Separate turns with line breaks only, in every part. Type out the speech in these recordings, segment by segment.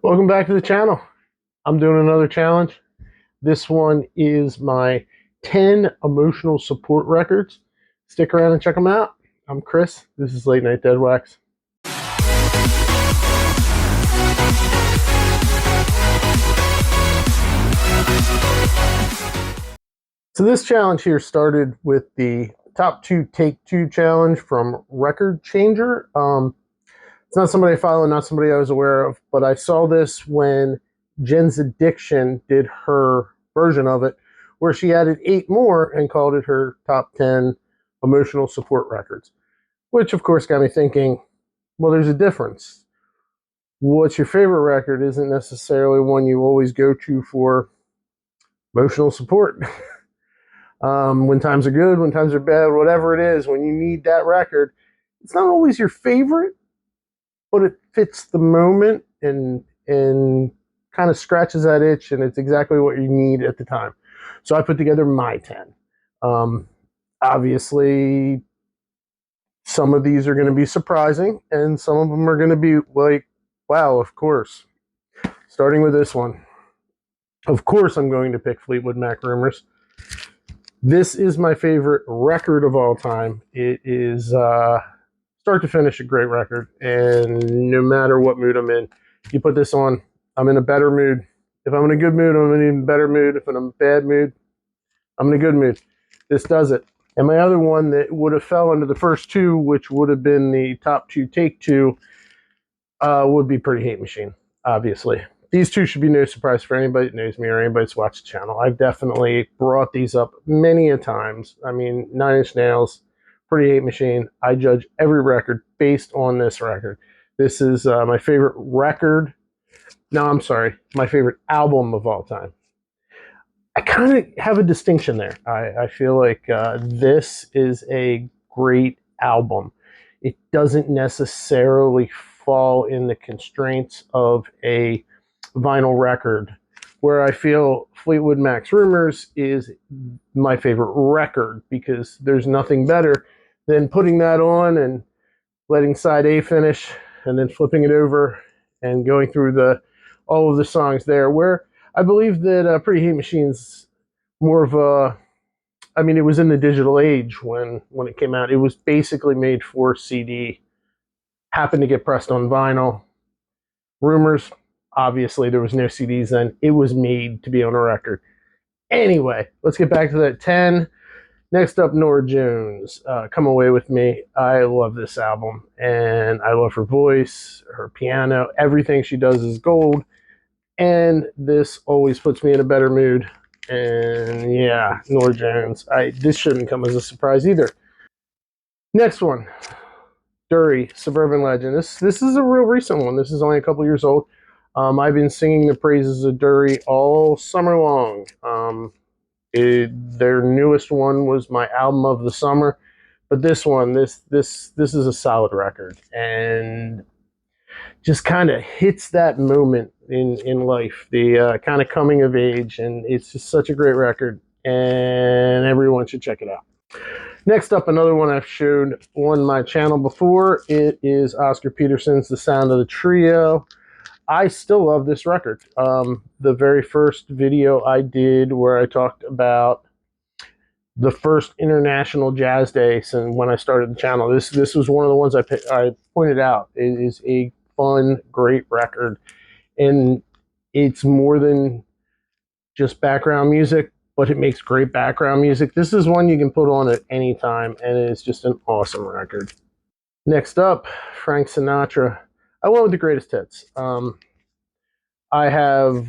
Welcome back to the channel. I'm doing another challenge. This one is my 10 emotional support records. Stick around and check them out. I'm Chris. This is Late Night Dead Wax. So this challenge here started with the top 2 take 2 challenge from Record Changer. It's not somebody I follow, not somebody I was aware of, but I saw this when Jen's Addiction did her version of it, where she added 8 more and called it her top 10 emotional support records, which of course got me thinking, well, there's a difference. What's your favorite record isn't necessarily one you always go to for emotional support. When times are good, when times are bad, whatever it is, when you need that record, it's not always your favorite, but it fits the moment and kind of scratches that itch, and it's exactly what you need at the time. So I put together my 10. Obviously, some of these are going to be surprising, and some of them are going to be like, wow, of course. Starting with this one. Of course, I'm going to pick Fleetwood Mac Rumours. This is my favorite record of all time. It is start to finish a great record, and no matter what mood I'm in, you put this on, I'm in a better mood. If I'm in a good mood, I'm in an even better mood. If I'm in a bad mood, I'm in a good mood. This does it. And my other one that would have fell under the first 2, which would have been the top 2 take 2, would be Pretty Hate Machine, obviously. These 2 should be no surprise for anybody that knows me or anybody that's watched the channel. I've definitely brought these up many a times. I mean, 9 Inch Nails, Pretty Hate Machine. I judge every record based on this record. This is my favorite record. No, I'm sorry, my favorite album of all time. I kind of have a distinction there. I feel like this is a great album. It doesn't necessarily fall in the constraints of a vinyl record, where I feel Fleetwood Mac Rumours is my favorite record, because there's nothing better than putting that on and letting side A finish and then flipping it over and going through all of the songs there, where I believe that Pretty Hate Machine's more of a, I mean, it was in the digital age when it came out. It was basically made for CD, happened to get pressed on vinyl. Rumours, obviously there was no CDs then. It was made to be on a record. Anyway, let's get back to that 10. Next up, Norah Jones, Come Away With Me. I love this album, and I love her voice, her piano. Everything she does is gold, and this always puts me in a better mood. And yeah, Norah Jones. This shouldn't come as a surprise either. Next one, Durry, Suburban Legend. This is a real recent one. This is only a couple years old. I've been singing the praises of Durry all summer long. Their newest one was my album of the summer, but this one, this is a solid record, and just kind of hits that moment in life, the kind of coming of age, and it's just such a great record, and everyone should check it out. Next up, another one I've showed on my channel before. It is Oscar Peterson's The Sound of the Trio. I still love this record. The very first video I did where I talked about the first International Jazz Day, and when I started the channel, this was one of the ones I pointed out. It is a fun, great record, and it's more than just background music, but it makes great background music. This is one you can put on at any time, and it's just an awesome record. Next up, Frank Sinatra. I went with the greatest hits. I have,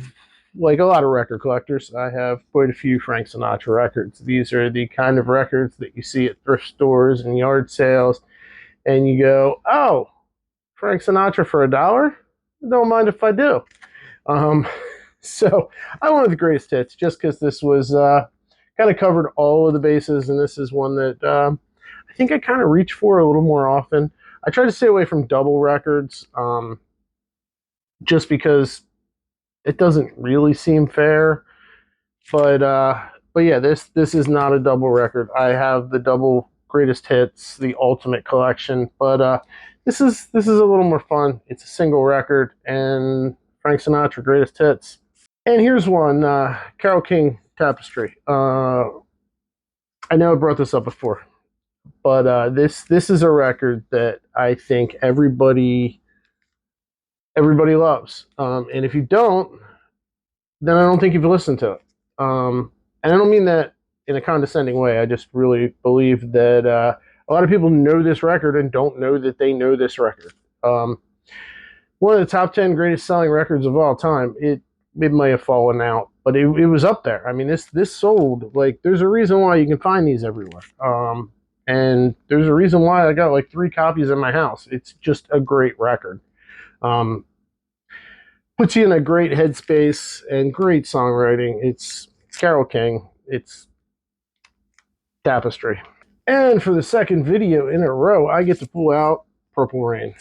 like a lot of record collectors, I have quite a few Frank Sinatra records. These are the kind of records that you see at thrift stores and yard sales, and you go, oh, Frank Sinatra for $1? Don't mind if I do. So I went with the greatest hits just because this was kind of covered all of the bases, and this is one that I think I kind of reach for a little more often. I try to stay away from double records, just because it doesn't really seem fair. But yeah, this is not a double record. I have the double greatest hits, the ultimate collection, but this is a little more fun. It's a single record, and Frank Sinatra, Greatest Hits. And here's one, Carole King, Tapestry. I know I brought this up before, but this is a record that I think everybody loves. And if you don't, then I don't think you've listened to it. And I don't mean that in a condescending way. I just really believe that a lot of people know this record and don't know that they know this record. One of the top 10 greatest selling records of all time. It may have fallen out, but it was up there. I mean, this sold. Like, there's a reason why you can find these everywhere. And there's a reason why I got like 3 copies in my house. It's just a great record. Puts you in a great headspace and great songwriting. It's Carole King. It's Tapestry. And for the second video in a row, I get to pull out Purple Rain.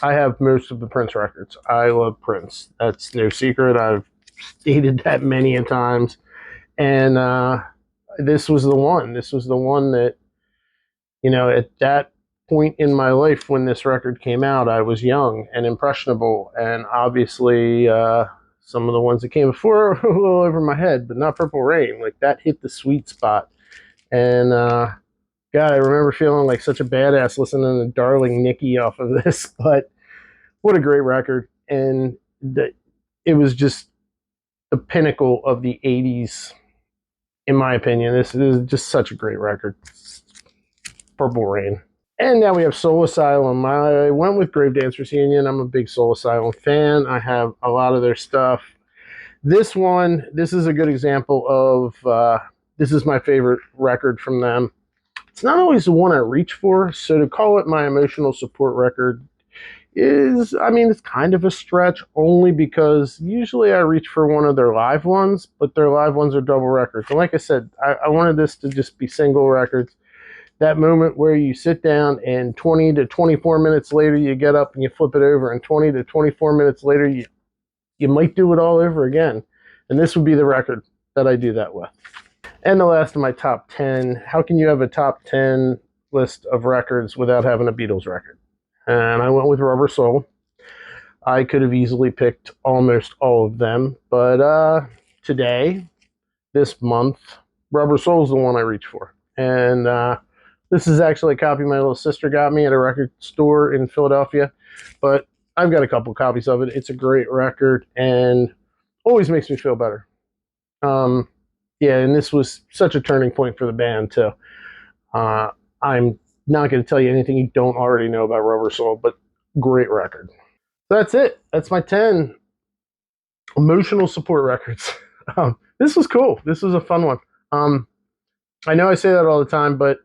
I have most of the Prince records. I love Prince. That's no secret. I've stated that many a times. And this was the one. This was the one that, you know, at that point in my life when this record came out, I was young and impressionable. And obviously, some of the ones that came before were a little over my head, but not Purple Rain. Like, that hit the sweet spot. And God, I remember feeling like such a badass listening to Darling Nikki off of this, but what a great record. And it was just the pinnacle of the 80s, in my opinion. This is just such a great record. Purple Rain. And now we have Soul Asylum. I went with Gravedancers Union. I'm a big Soul Asylum fan. I have a lot of their stuff. This is a good example of, this is my favorite record from them. It's not always the one I reach for, so to call it my emotional support record is, I mean, it's kind of a stretch, only because usually I reach for one of their live ones, but their live ones are double records. And like I said, I wanted this to just be single records. That moment where you sit down and 20 to 24 minutes later you get up and you flip it over, and 20 to 24 minutes later you might do it all over again. And this would be the record that I do that with. And the last of my top 10, how can you have a top 10 list of records without having a Beatles record? And I went with Rubber Soul. I could have easily picked almost all of them, but today, this month, Rubber Soul is the one I reach for. And this is actually a copy my little sister got me at a record store in Philadelphia, but I've got a couple copies of it. It's a great record and always makes me feel better. Yeah, and this was such a turning point for the band, too. I'm not going to tell you anything you don't already know about Rubber Soul, but great record. So that's it. That's my 10 emotional support records. This was cool. This was a fun one. I know I say that all the time, but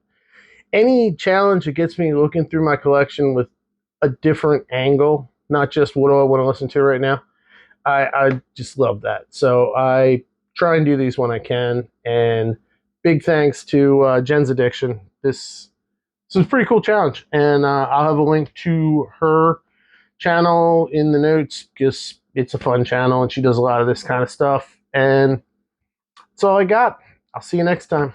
any challenge that gets me looking through my collection with a different angle, not just what do I want to listen to right now, I just love that. So I try and do these when I can. And big thanks to Jen's Addiction. This is a pretty cool challenge. And I'll have a link to her channel in the notes because it's a fun channel and she does a lot of this kind of stuff. And that's all I got. I'll see you next time.